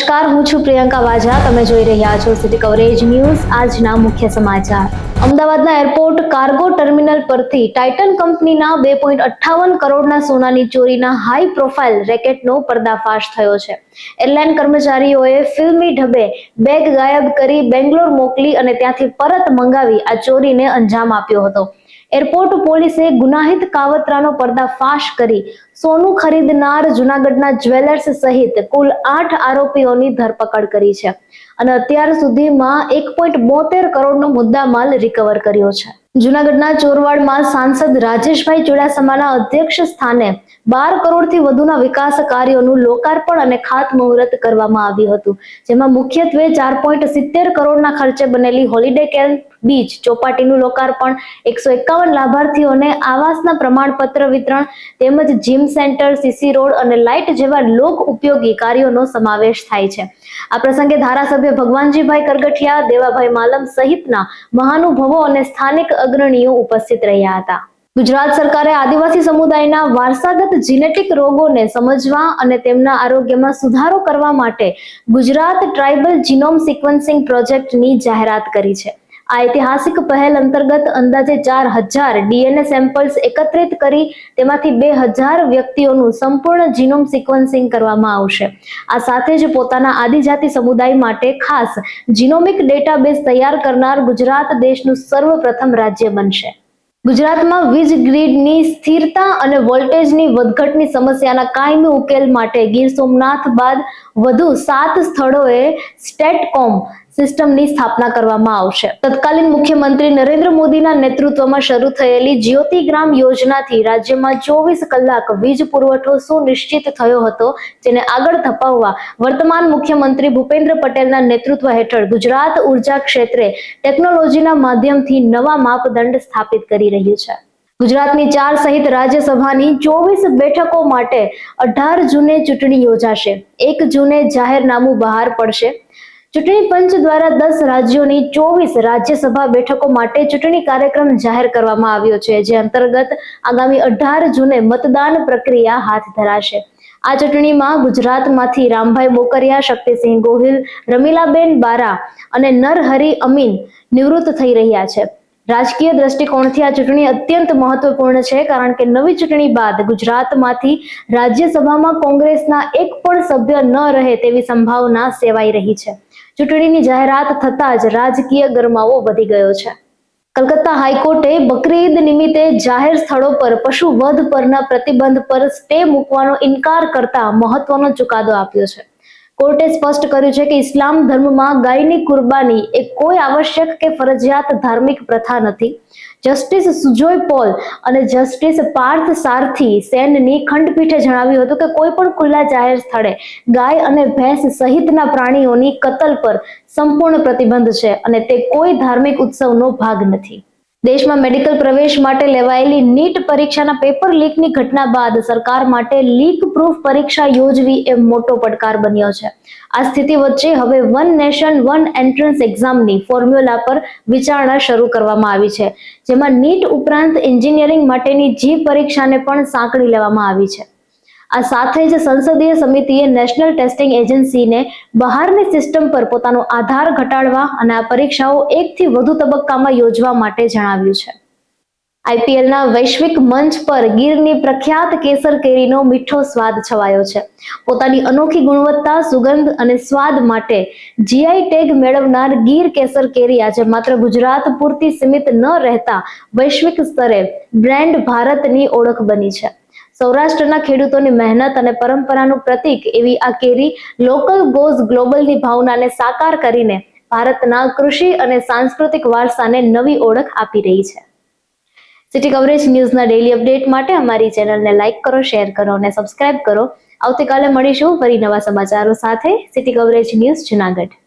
નમસ્કાર, હું છું પ્રિયંકા વાજા. તમે જોઈ રહ્યા છો સિટી કવરેજ ન્યૂઝ. આજના મુખ્ય સમાચાર. અમદાવાદના એરપોર્ટ કાર્ગો ટર્મિનલ પરથી ટાઇટન કંપનીના 2.58 કરોડના સોનાની ચોરીના હાઈ પ્રોફાઇલ રેકેટનો પર્દાફાશ થયો છે. એરલાઇન કર્મચારીઓએ ફિલ્મી ઢબે બેગ ગાયબ કરી બેંગ્લોર મોકલી અને ત્યાંથી પરત મંગાવી આ ચોરીને અંજામ આપ્યો હતો. એરપોર્ટ પોલીસે ગુનાહિત કાવતરાનો પર્દાફાશ કરી સોનું ખરીદનાર જૂનાગઢના જ્વેલર્સ સહિત કુલ 8 આરોપીઓની ધરપકડ કરી છે અને અત્યાર સુધીમાં 1.72 કરોડનો મુદ્દામાલ રિકવર કર્યો છે. જૂનાગઢના ચોરવાડમાં સાંસદ રાજેશભાઈ ચુડાસમાના અધ્યક્ષ સ્થાને 12 કરોડથી વધુના વિકાસ કાર્યોનું લોકાર્પણ અને ખાતમુહૂર્ત કરવામાં આવ્યું હતું, જેમાં મુખ્યત્વે 4.70 કરોડના ખર્ચે બનેલી હોલિડે કેમ્પ બીચ ચોપાટીનું લોકાર્પણ, 151 લાભાર્થીઓને આવાસના પ્રમાણપત્ર વિતરણ તેમજ જીમ સેન્ટર, સીસી રોડ અને લાઇટ જેવા લોક ઉપયોગી કાર્યોનો સમાવેશ થાય છે. આ પ્રસંગે ધારાસભ્ય ભગવાનજીભાઈ કરગઠિયા, દેવાભાઈ માલમ સહિતના મહાનુભાવો અને સ્થાનિક અગ્રણીઓ ઉપસ્થિત રહ્યા હતા. ગુજરાત સરકારે આદિવાસી સમુદાયના વારસાગત જીનેટિક રોગોને સમજવા અને તેમના આરોગ્યમાં સુધારો કરવા માટે ગુજરાત ટ્રાઇબલ જીનોમ સિક્વન્સિંગ પ્રોજેક્ટની જાહેરાત કરી છે. આ ઐતિહાસિક પહેલ અંતર્ગત અંદાજે 4000 ડીએનએ સેમ્પલ્સ એકત્રિત કરી તેમાંથી 2000 વ્યક્તિઓનું સંપૂર્ણ જીનોમ સિક્વન્સિંગ કરવામાં આવશે. આ સાથે જ પોતાના આદિજાતિ સમુદાય માટે ખાસ જીનોમિક ડેટાબેઝ તૈયાર કરનાર ગુજરાત દેશનું સર્વપ્રથમ રાજ્ય બનશે. ગુજરાતમાં વીજ ગ્રીડની સ્થિરતા અને વોલ્ટેજની વધઘટની સમસ્યાના કાયમી ઉકેલ માટે ગીર સોમનાથ બાદ વધુ 7 સ્થળોએ સ્ટેટકોમ સિસ્ટમની સ્થાપના કરવામાં આવશે. તત્કાલીન મુખ્યમંત્રી નરેન્દ્ર મોદીના નેતૃત્વમાં શરૂ થયેલી જ્યોતિગ્રામ યોજનાથી રાજ્યમાં 24 કલાક વીજ પુરવઠો સુનિશ્ચિત થયો હતો, જેને આગળ ધપાવવા વર્તમાન મુખ્યમંત્રી ભૂપેન્દ્ર પટેલના નેતૃત્વ હેઠળ ગુજરાત ઉર્જા ક્ષેત્રે ટેકનોલોજીના માધ્યમથી નવા માપદંડ સ્થાપિત કરી રહ્યું છે. ગુજરાતની 4 સહિત રાજ્યસભાની 24 બેઠકો માટે 18 જૂને ચૂંટણી યોજાશે. 1 જૂને જાહેરનામું બહાર પડશે. ચૂંટણી પંચ દ્વારા 10 રાજ્યોની 24 રાજ્યસભા બેઠકો માટે ચૂંટણી કાર્યક્રમ જાહેર કરવામાં આવ્યો છે, જે અંતર્ગત આગામી 18 જૂને મતદાન પ્રક્રિયા હાથ ધરાશે. આ ચૂંટણીમાં ગુજરાતમાંથી રામભાઈ મોકરિયા, શક્તિસિંહ ગોહિલ, રમીલાબેન બારા અને નરહરી અમીન નિવૃત્ત થઈ રહ્યા છે. રાજકીય દ્રષ્ટિકોણથી આ ચૂંટણી અત્યંત મહત્વપૂર્ણ છે, કારણ કે નવી ચૂંટણી બાદ ગુજરાતમાંથી રાજ્યસભામાં કોંગ્રેસના એક પણ સભ્ય ન રહે તેવી સંભાવના સેવાઈ રહી છે. ચૂંટણીની જાહેરાત થતાં જ રાજકીય ગરમાવો વધી ગયો છે. કલકત્તા હાઈકોર્ટે બકરી ઈદ નિમિત્તે જાહેર સ્થળો પર પશુ વધ પરના પ્રતિબંધ પર સ્ટે મૂકવાનો ઇનકાર કરતા મહત્વનો ચુકાદો આપ્યો છે. કોર્ટે સ્પષ્ટ કર્યું છે કે ઇસ્લામ ધર્મમાં ગાયની કુરબાની એ કોઈ આવશ્યક કે ફરજિયાત ધાર્મિક પ્રથા નથી. જસ્ટિસ સુજોય પોલ અને જસ્ટિસ પાર્થ સારથી સેનની ખંડપીઠે જણાવ્યું હતું કે કોઈ પણ ખુલ્લા જાહેર સ્થળે ગાય અને ભેંસ સહિતના પ્રાણીઓની કતલ પર સંપૂર્ણ પ્રતિબંધ છે અને તે કોઈ ધાર્મિક ઉત્સવનો ભાગ નથી. દેશમાં મેડિકલ પ્રવેશ માટે લેવાયેલી નીટ પરીક્ષાના પેપર લીકની ઘટના બાદ સરકાર માટે લીક પ્રૂફ પરીક્ષા યોજવી એ મોટો પડકાર બન્યો છે. આ સ્થિતિ વચ્ચે હવે વન નેશન વન એન્ટ્રન્સ એક્ઝામની ફોર્મ્યુલા પર વિચારણા શરૂ કરવામાં આવી છે, જેમાં નીટ ઉપરાંત એન્જિનિયરિંગ માટેની જી પરીક્ષાને પણ સાંકળી લેવામાં આવી છે. આ સાથે જ સંસદીય સમિતિએ નેશનલ ટેસ્ટિંગ એજન્સીને બહારની સિસ્ટમ પર પોતાનો આધાર ઘટાડવા અને આ પરીક્ષાઓ 1 થી વધુ તબક્કામાં યોજવા માટે જણાવ્યું છે. આઈપીએલના વૈશ્વિક મંચ પર ગીરની પ્રખ્યાત કેસર કેરીનો મીઠો સ્વાદ છવાયો છે. પોતાની અનોખી ગુણવત્તા, સુગંધ અને સ્વાદ માટે જીઆઈ ટેગ મેળવનાર ગીર કેસર કેરી આજે માત્ર ગુજરાત પૂરતી સીમિત ન રહેતા વૈશ્વિક સ્તરે બ્રેન્ડ ભારતની ઓળખ બની છે. સૌરાષ્ટ્રના ખેડૂતોની મહેનત અને પરંપરાનું પ્રતીક એવી આ કેરી લોકલ ગોઝ ગ્લોબલની ભાવનાને સાકાર કરીને ભારતના કૃષિ અને સાંસ્કૃતિક વારસાને નવી ઓળખ આપી રહી છે. સિટી કવરેજ ન્યૂઝના ડેઇલી અપડેટ માટે અમારી ચેનલને લાઇક કરો, શેર કરો અને સબસ્ક્રાઇબ કરો. આવતીકાલે મળીશું ફરી નવા સમાચારો સાથે. City coverage news Junagadh.